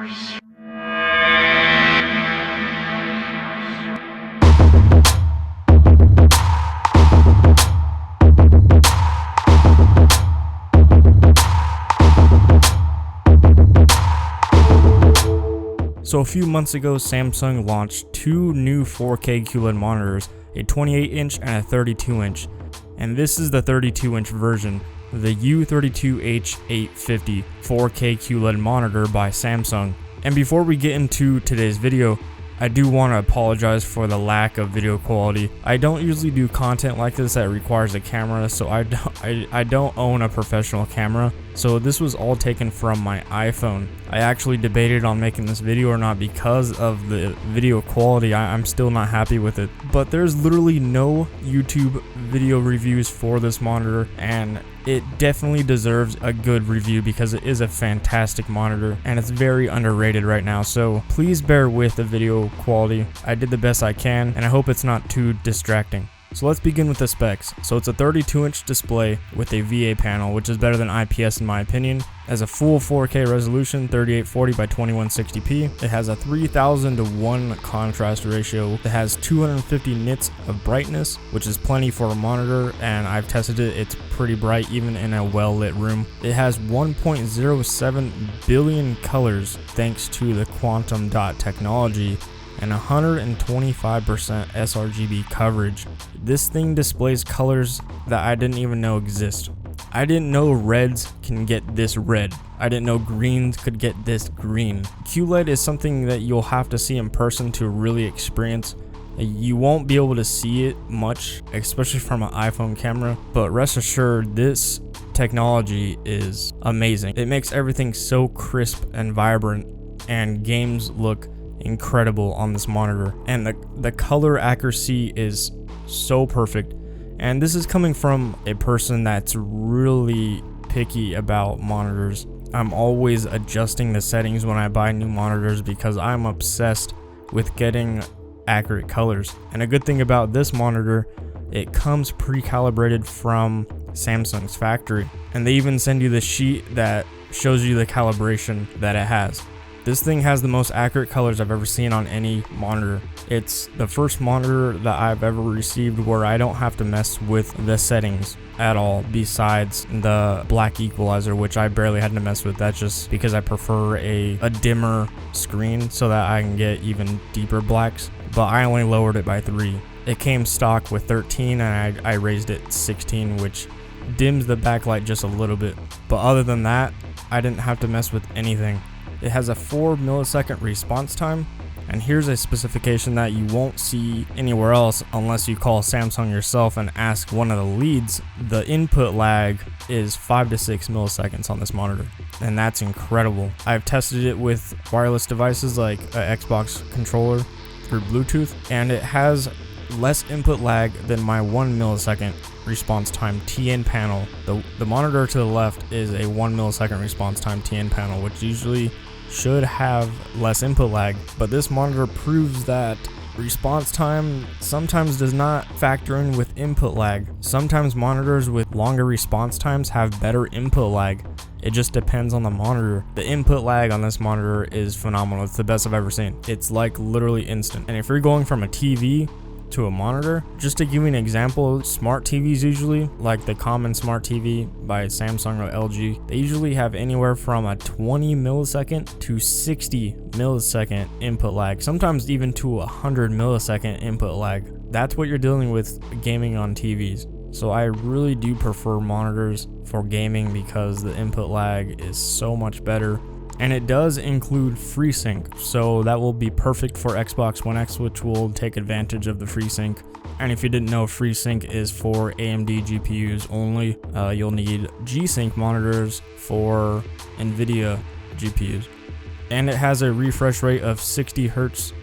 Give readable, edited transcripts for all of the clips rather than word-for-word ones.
So a few months ago, Samsung launched two new 4K QLED monitors, a 28-inch and a 32-inch. And this is the 32-inch version, the U32H850 4K QLED monitor by Samsung. And before we get into today's video, I do want to apologize for the lack of video quality. I don't usually do content like this that requires a camera, so I don't own a professional camera. So this was all taken from my iPhone. I actually debated on making this video or not because of the video quality. I'm still not happy with it. But there's literally no YouTube video reviews for this monitor, and it definitely deserves a good review because it is a fantastic monitor and it's very underrated right now. So please bear with the video quality. I did the best I can and I hope it's not too distracting. So let's begin with the specs. So it's a 32-inch display with a VA panel, which is better than IPS in my opinion. It has a full 4K resolution, 3840 by 2160p. It has a 3000 to 1 contrast ratio. It has 250 nits of brightness, which is plenty for a monitor, and I've tested it. It's pretty bright even in a well-lit room. It has 1.07 billion colors thanks to the quantum dot technology, and 125% sRGB coverage. This thing displays colors that I didn't even know exist. I didn't know reds can get this red. I didn't know greens could get this green. QLED is something that you'll have to see in person to really experience. You won't be able to see it much, especially from an iPhone camera, but rest assured this technology is amazing. It makes everything so crisp and vibrant, and games look incredible on this monitor, and the color accuracy is so perfect. And this is coming from a person that's really picky about monitors. I'm always adjusting the settings when I buy new monitors because I'm obsessed with getting accurate colors. And a good thing about this monitor, it comes pre-calibrated from Samsung's factory, and they even send you the sheet that shows you the calibration that it has. This thing has the most accurate colors I've ever seen on any monitor. It's the first monitor that I've ever received where I don't have to mess with the settings at all, besides the black equalizer, which I barely had to mess with. That's just because I prefer a dimmer screen so that I can get even deeper blacks, but I only lowered it by 3. It came stock with 13 and I raised it 16, which dims the backlight just a little bit. But other than that, I didn't have to mess with anything. It has a 4 millisecond response time, and here's a specification that you won't see anywhere else unless you call Samsung yourself and ask one of the leads. The input lag is 5 to 6 milliseconds on this monitor, and that's incredible. I've tested it with wireless devices like an Xbox controller through Bluetooth, and it has less input lag than my 1 millisecond response time TN panel. The monitor to the left is a 1 millisecond response time TN panel, which usually should have less input lag, but this monitor proves that response time sometimes does not factor in with input lag. Sometimes monitors with longer response times have better input lag. It just depends on the monitor. The input lag on this monitor is phenomenal. It's the best I've ever seen. It's like literally instant. And if you're going from a TV to a monitor, just to give you an example, smart TVs usually, like the common smart TV by Samsung or LG, they usually have anywhere from a 20 millisecond to 60 millisecond input lag, sometimes even to 100 millisecond input lag. That's what you're dealing with gaming on TVs. So I really do prefer monitors for gaming because the input lag is so much better. And it does include FreeSync, so that will be perfect for Xbox One X, which will take advantage of the FreeSync. And if you didn't know, FreeSync is for AMD GPUs only. You'll need G-Sync monitors for NVIDIA GPUs. And it has a refresh rate of 60 Hz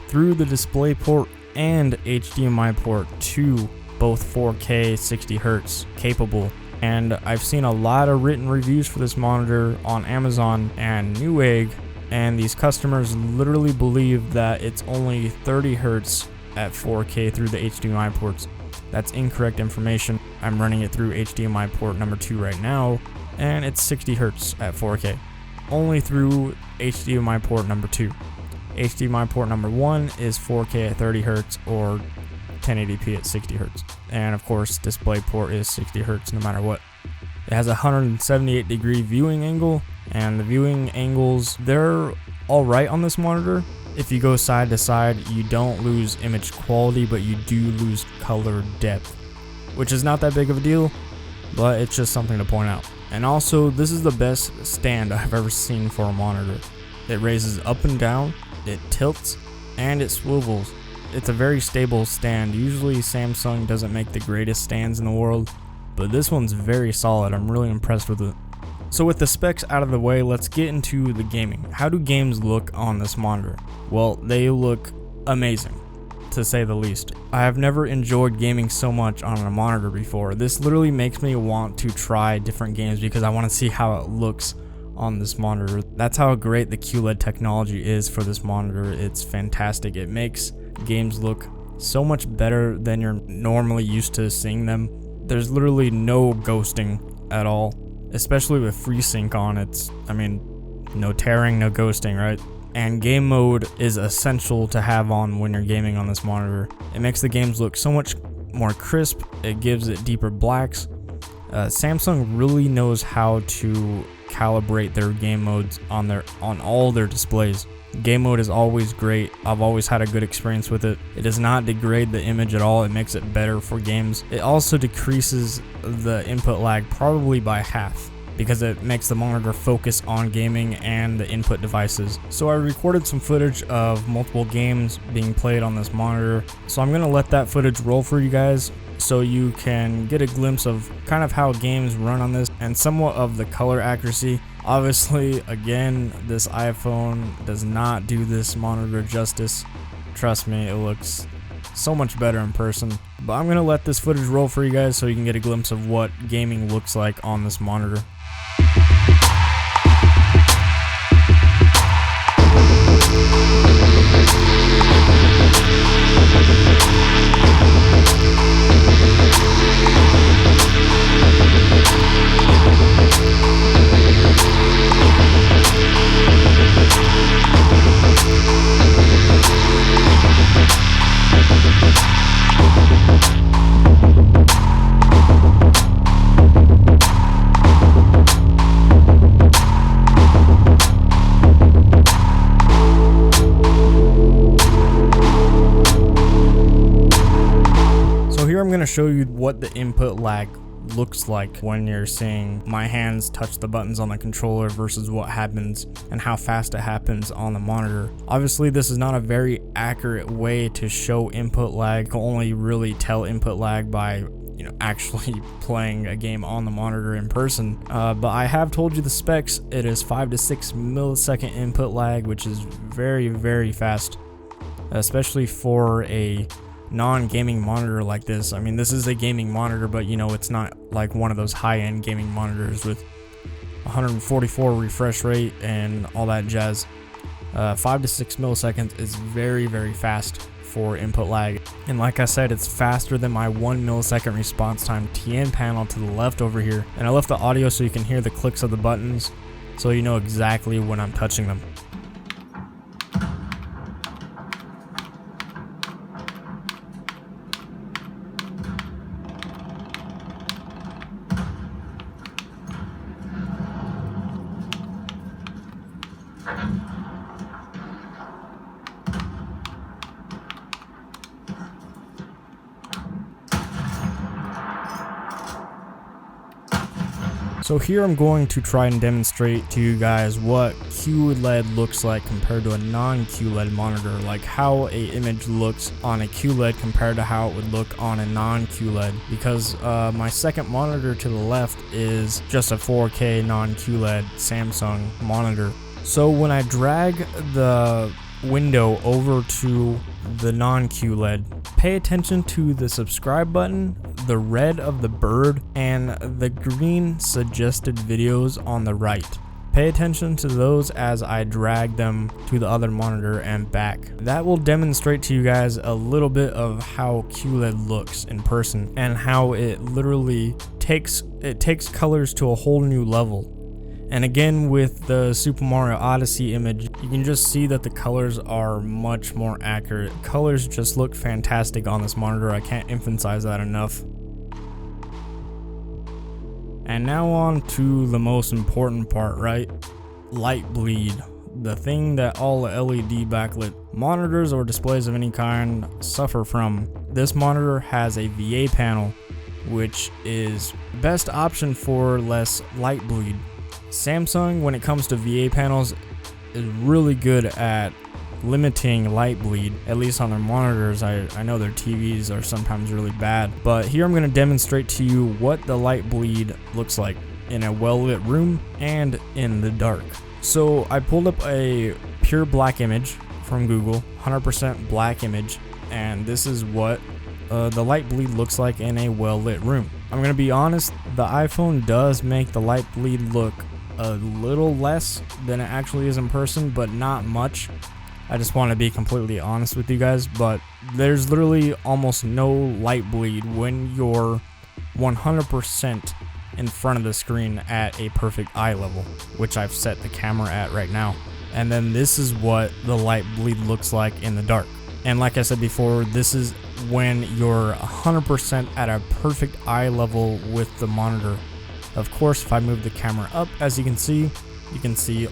through the DisplayPort and HDMI port to both 4K 60 Hz capable. And I've seen a lot of written reviews for this monitor on Amazon and Newegg, and these customers literally believe that it's only 30 Hz at 4K through the HDMI ports. That's incorrect information. I'm running it through HDMI port number 2 right now, and it's 60 Hz at 4K. only through HDMI port number 2. HDMI port number 1 is 4K at 30 Hz or 1080p at 60 Hz. And of course, display port is 60 Hz no matter what. It has a 178 degree viewing angle, and the viewing angles, they're alright on this monitor. If you go side to side, you don't lose image quality, but you do lose color depth, which is not that big of a deal, but it's just something to point out. And also, this is the best stand I've ever seen for a monitor. It raises up and down, it tilts, and it swivels. It's a very stable stand. Usually Samsung doesn't make the greatest stands in the world, but this one's very solid. I'm really impressed with it. So with the specs out of the way, let's get into the gaming. How do games look on this monitor? Well, they look amazing, to say the least. I have never enjoyed gaming so much on a monitor before. This literally makes me want to try different games because I want to see how it looks on this monitor. That's how great the QLED technology is for this monitor. It's fantastic. It makes games look so much better than you're normally used to seeing them. There's literally no ghosting at all, especially with FreeSync on. No tearing, no ghosting, right? And game mode is essential to have on when you're gaming on this monitor. It makes the games look so much more crisp. It gives it deeper blacks. Samsung really knows how to calibrate their game modes on all their displays. Game mode is always great. I've always had a good experience with it. It does not degrade the image at all. It makes it better for games. It also decreases the input lag probably by half because it makes the monitor focus on gaming and the input devices. So I recorded some footage of multiple games being played on this monitor. So I'm gonna let that footage roll for you guys so you can get a glimpse of kind of how games run on this and somewhat of the color accuracy. Obviously, again, this iPhone does not do this monitor justice. Trust me, it looks so much better in person. But I'm gonna let this footage roll for you guys so you can get a glimpse of what gaming looks like on this monitor. I'm going to show you what the input lag looks like when you're seeing my hands touch the buttons on the controller versus what happens and how fast it happens on the monitor. Obviously, this is not a very accurate way to show input lag. You can only really tell input lag by actually playing a game on the monitor in person. But I have told you the specs. It is 5 to 6 millisecond input lag, which is very, very fast, especially for a non-gaming monitor like this. This is a gaming monitor, but it's not like one of those high-end gaming monitors with 144 refresh rate and all that jazz. 5 to 6 milliseconds is very, very fast for input lag. And like I said, it's faster than my 1 millisecond response time TN panel to the left over here. And I left the audio so you can hear the clicks of the buttons so you know exactly when I'm touching them. So here I'm going to try and demonstrate to you guys what QLED looks like compared to a non-QLED monitor, like how a image looks on a QLED compared to how it would look on a non-QLED, because my second monitor to the left is just a 4K non-QLED Samsung monitor. So when I drag the window over to the non-QLED, pay attention to the subscribe button, the red of the bird, and the green suggested videos on the right. Pay attention to those as I drag them to the other monitor and back. That will demonstrate to you guys a little bit of how QLED looks in person and how it literally takes colors to a whole new level. And again, with the Super Mario Odyssey image, you can just see that the colors are much more accurate. Colors just look fantastic on this monitor. I can't emphasize that enough. And now on to the most important part, right? Light bleed. The thing that all LED backlit monitors or displays of any kind suffer from. This monitor has a VA panel, which is the best option for less light bleed. Samsung, when it comes to VA panels, is really good at limiting light bleed, at least on their monitors. I know their TVs are sometimes really bad, but here I'm going to demonstrate to you what the light bleed looks like in a well-lit room and in the dark. So I pulled up a pure black image from Google, 100% black image, and this is what the light bleed looks like in a well-lit room. I'm going to be honest, the iPhone does make the light bleed look a little less than it actually is in person, but not much. I just want to be completely honest with you guys, but there's literally almost no light bleed when you're 100% in front of the screen at a perfect eye level, which I've set the camera at right now. And then this is what the light bleed looks like in the dark. And like I said before, this is when you're 100% at a perfect eye level with the monitor. Of course, if I move the camera up, as you can see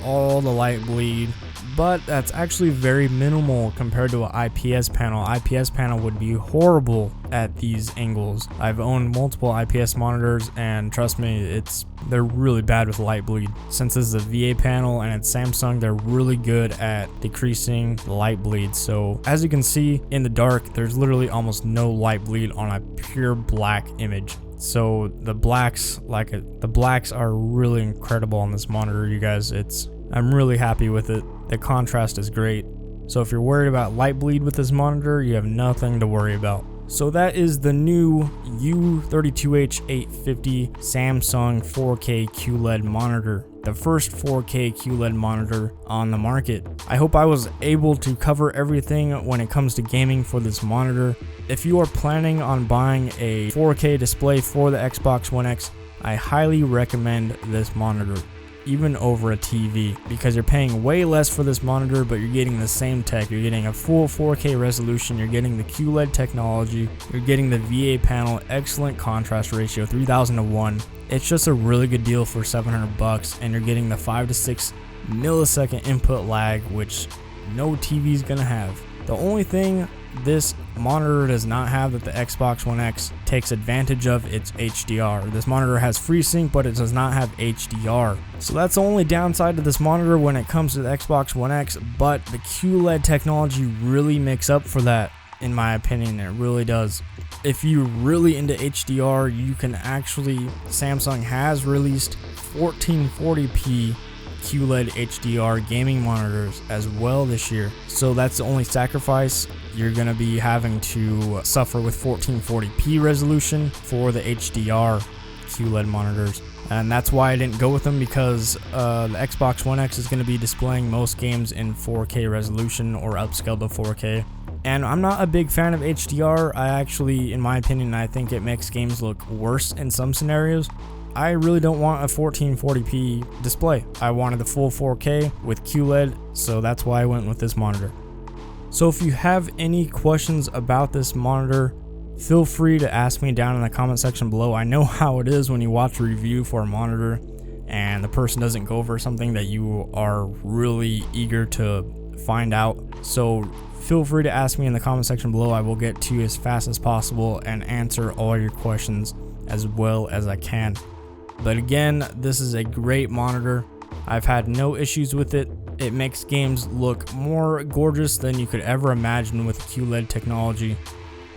all the light bleed, but that's actually very minimal compared to an IPS panel. IPS panel would be horrible at these angles. I've owned multiple IPS monitors, and trust me, they're really bad with light bleed. Since this is a VA panel and it's Samsung, they're really good at decreasing the light bleed. So as you can see in the dark, there's literally almost no light bleed on a pure black image. So the blacks are really incredible on this monitor, you guys. I'm really happy with it. The contrast is great. So if you're worried about light bleed with this monitor, you have nothing to worry about. So that is the new U32H850 Samsung 4K QLED monitor, the first 4K QLED monitor on the market. I hope I was able to cover everything when it comes to gaming for this monitor. If you are planning on buying a 4K display for the Xbox One X, I highly recommend this monitor, even over a TV, because you're paying way less for this monitor, but you're getting the same tech. You're getting a full 4K resolution, you're getting the QLED technology, you're getting the VA panel, excellent contrast ratio, 3000:1. It's just a really good deal for $700, and you're getting the 5 to 6 millisecond input lag, which no TV is gonna have. The only thing this monitor does not have that the Xbox One X takes advantage of, it's HDR. This monitor has FreeSync, but it does not have HDR. So that's the only downside to this monitor when it comes to the Xbox One X, but the QLED technology really makes up for that, in my opinion. It really does. If you're really into HDR, you can actually, Samsung has released 1440p QLED HDR gaming monitors as well this year. So that's the only sacrifice. You're going to be having to suffer with 1440p resolution for the HDR QLED monitors. And that's why I didn't go with them, because the Xbox One X is going to be displaying most games in 4K resolution or upscaled to 4K. And I'm not a big fan of HDR. I actually, in my opinion, I think it makes games look worse in some scenarios. I really don't want a 1440p display. I wanted the full 4K with QLED, so that's why I went with this monitor. So if you have any questions about this monitor, feel free to ask me down in the comment section below. I know how it is when you watch a review for a monitor and the person doesn't go over something that you are really eager to find out. So feel free to ask me in the comment section below. I will get to you as fast as possible and answer all your questions as well as I can. But again, this is a great monitor. I've had no issues with it. It makes games look more gorgeous than you could ever imagine with QLED technology,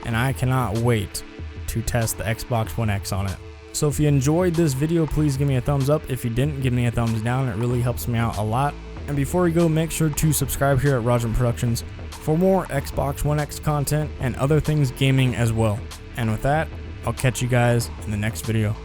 and I cannot wait to test the Xbox One X on it. So if you enjoyed this video, please give me a thumbs up. If you didn't, give me a thumbs down. It really helps me out a lot. And before we go, make sure to subscribe here at Roger Productions for more Xbox One X content and other things gaming as well. And with that, I'll catch you guys in the next video.